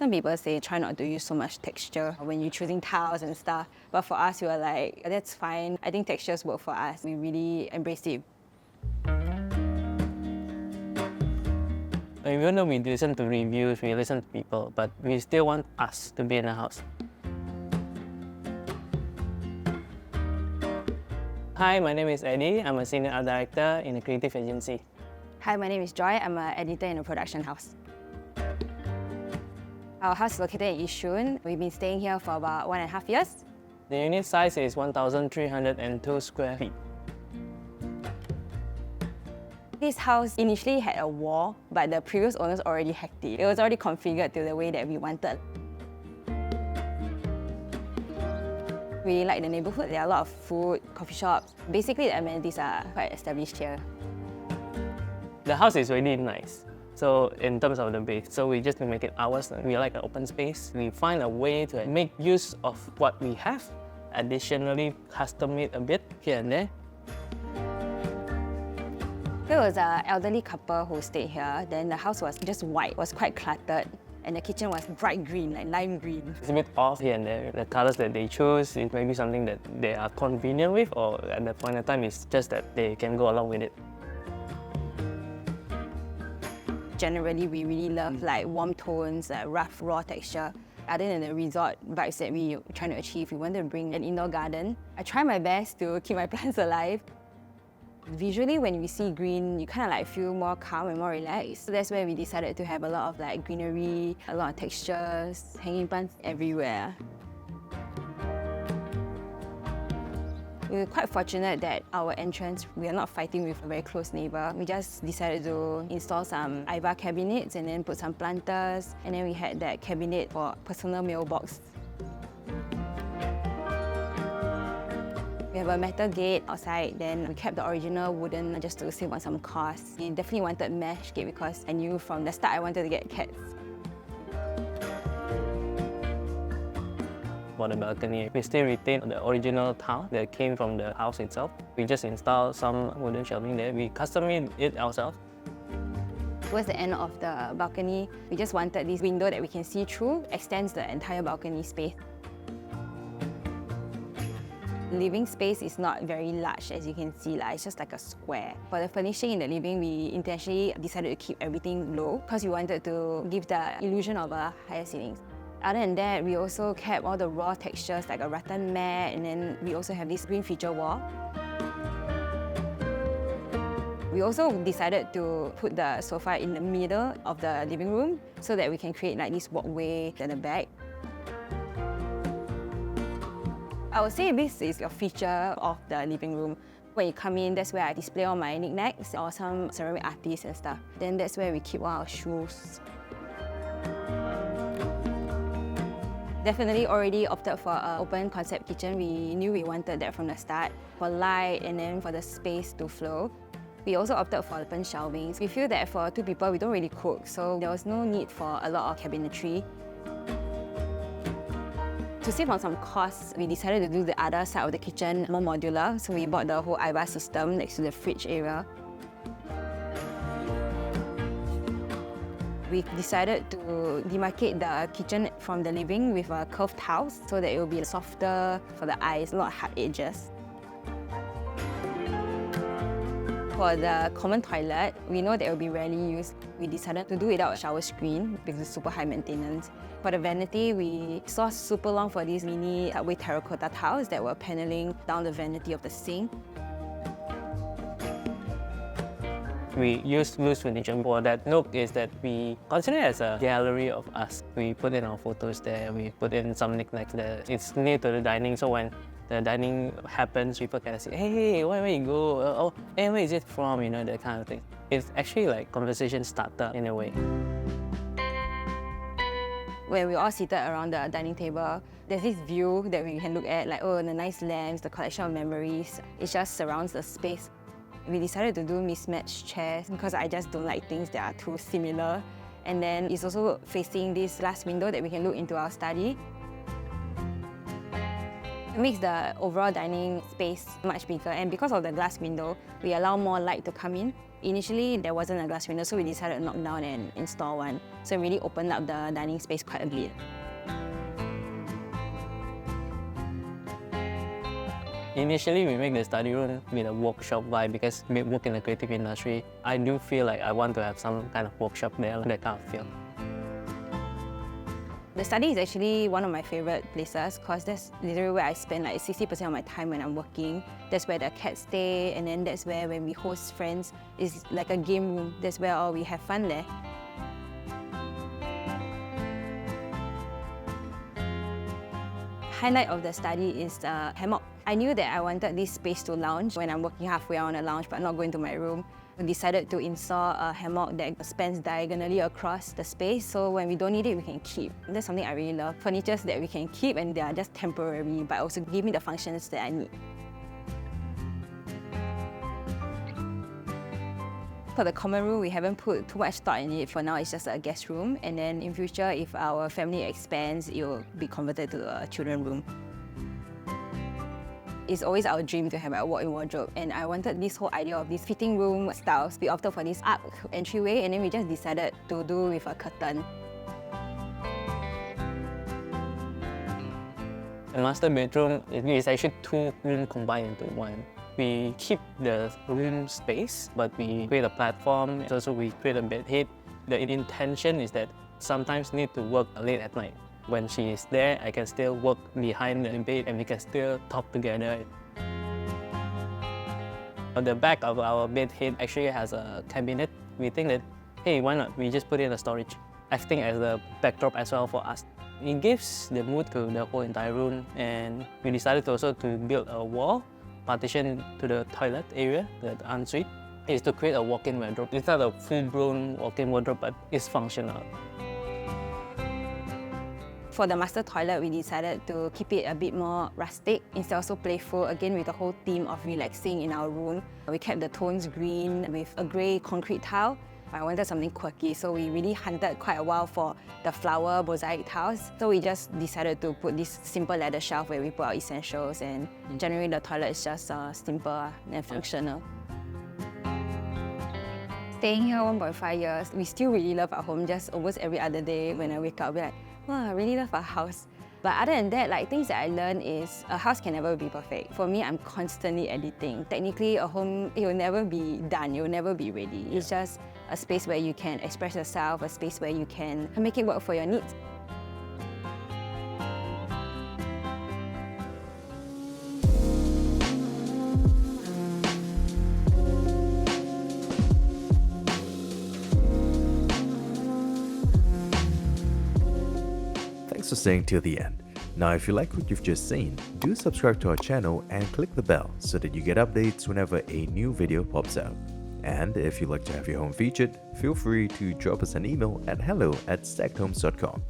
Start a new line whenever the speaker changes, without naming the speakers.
Some people say try not to use so much texture when you're choosing tiles and stuff. But for us, we were like, that's fine. I think textures work for us. We really embraced it.
Even though we listen to reviews, we listen to people, but we still want us to be in the house. Hi, my name is Eddy. I'm a senior art director in a creative agency.
Hi, my name is Joy. I'm an editor in a production house. Our house is located in Yishun. We've been staying here for about 1.5 years.
The unit size is 1,302 square feet.
This house initially had a wall, but the previous owners already hacked it. It was already configured to the way that we wanted. We like the neighborhood. There are a lot of food, coffee shops. Basically, the amenities are quite established here.
The house is really nice. So in terms of the base, so we just make it ours. We like an open space. We find a way to make use of what we have, additionally custom it a bit here and there.
There was an elderly couple who stayed here. Then the house was just white, was quite cluttered. And the kitchen was bright green, like lime green.
It's a bit off here and there. The colors that they choose is maybe something that they are convenient with, or at that point in time, it's just that they can go along with it.
Generally, we really love like warm tones, like rough, raw texture. Other than the resort vibes that we were trying to achieve, we wanted to bring an indoor garden. I try my best to keep my plants alive. Visually, when we see green, you kind of like feel more calm and more relaxed. So that's where we decided to have a lot of like greenery, a lot of textures, hanging plants everywhere. We were quite fortunate that our entrance, we are not fighting with a very close neighbour. We just decided to install some IVA cabinets and then put some planters. And then we had that cabinet for personal mailbox. We have a metal gate outside, then we kept the original wooden just to save on some costs. We definitely wanted mesh gate because I knew from the start I wanted to get cats.
For the balcony, we still retain the original tile that came from the house itself. We just installed some wooden shelving there. We custom made it ourselves.
Towards the end of the balcony, we just wanted this window that we can see through, extends the entire balcony space. The living space is not very large, as you can see. It's just like a square. For the furnishing in the living, we intentionally decided to keep everything low because we wanted to give the illusion of a higher ceilings. Other than that, we also kept all the raw textures like a rattan mat, and then we also have this green feature wall. We also decided to put the sofa in the middle of the living room so that we can create like this walkway at the back. I would say this is a feature of the living room. When you come in, that's where I display all my knickknacks or some ceramic artists and stuff. Then that's where we keep all our shoes. Definitely already opted for an open concept kitchen. We knew we wanted that from the start, for light and then for the space to flow. We also opted for open shelvings. We feel that for 2 people, we don't really cook, so there was no need for a lot of cabinetry. To save on some costs, we decided to do the other side of the kitchen more modular, so we bought the whole IVA system next to the fridge area. We decided to demarcate the kitchen from the living with a curved tiles so that it will be softer for the eyes, not hard edges. For the common toilet, we know that it will be rarely used. We decided to do it without a shower screen because it's super high maintenance. For the vanity, we sourced super long for these mini subway terracotta tiles that were paneling down the vanity of the sink.
We use loose furniture. For that nook is that we consider it as a gallery of us. We put in our photos there, we put in some knickknacks there. It's near to the dining, so when the dining happens, people can say, hey, where you go? Oh, hey, where is it from? You know, that kind of thing. It's actually like conversation starter in a way.
When we're all seated around the dining table, there's this view that we can look at, like, oh, the nice lamps, the collection of memories. It just surrounds the space. We decided to do mismatched chairs because I just don't like things that are too similar. And then it's also facing this glass window that we can look into our study. It makes the overall dining space much bigger, and because of the glass window, we allow more light to come in. Initially, there wasn't a glass window, so we decided to knock down and install one. So it really opened up the dining space quite a bit.
Initially, we make the study room with a workshop vibe because we work in the creative industry. I do feel like I want to have some kind of workshop there, that kind of feel.
The study is actually one of my favorite places because that's literally where I spend like 60% of my time when I'm working. That's where the cats stay, and then that's where when we host friends, it's like a game room. That's where all we have fun there. Highlight of the study is the hammock. I knew that I wanted this space to lounge. When I'm working halfway, I want to lounge but not go into my room. I decided to install a hammock that spans diagonally across the space, so when we don't need it, we can keep. That's something I really love. Furnitures that we can keep and they are just temporary, but also give me the functions that I need. For the common room, we haven't put too much thought in it. For now, it's just a guest room. And then in future, if our family expands, it will be converted to a children's room. It's always our dream to have a walk-in wardrobe, and I wanted this whole idea of these fitting room styles. We opted for this arc entryway, and then we just decided to do with a curtain.
The master bedroom is actually 2 rooms combined into one. We keep the room space, but we create a platform. Also, we create a bed head. The intention is that sometimes need to work late at night. When she is there, I can still work behind the bed and we can still talk together. On the back of our bed head actually has a cabinet. We think that, hey, why not? We just put in a storage, acting as a backdrop as well for us. It gives the mood to the whole entire room, and we decided also to build a wall partition to the toilet area, the ensuite, is to create a walk-in wardrobe. It's not a full-blown walk-in wardrobe, but it's functional.
For the master toilet, we decided to keep it a bit more rustic, instead of so playful, again with the whole theme of relaxing in our room. We kept the tones green with a grey concrete tile. I wanted something quirky, so we really hunted quite a while for the flower mosaic tiles. So we just decided to put this simple ladder shelf where we put our essentials, and generally the toilet is just simple and functional. Staying here 1.5 years, we still really love our home. Just almost every other day when I wake up, I'll be like, wow, I really love our house. But other than that, like things that I learned is a house can never be perfect. For me, I'm constantly editing. Technically, a home, it will never be done, it will never be ready. It's just a space where you can express yourself, a space where you can make it work for your needs.
Thanks for staying till the end. Now, if you like what you've just seen, do subscribe to our channel and click the bell so that you get updates whenever a new video pops out. And if you'd like to have your home featured, feel free to drop us an email at hello@stakedhomes.com.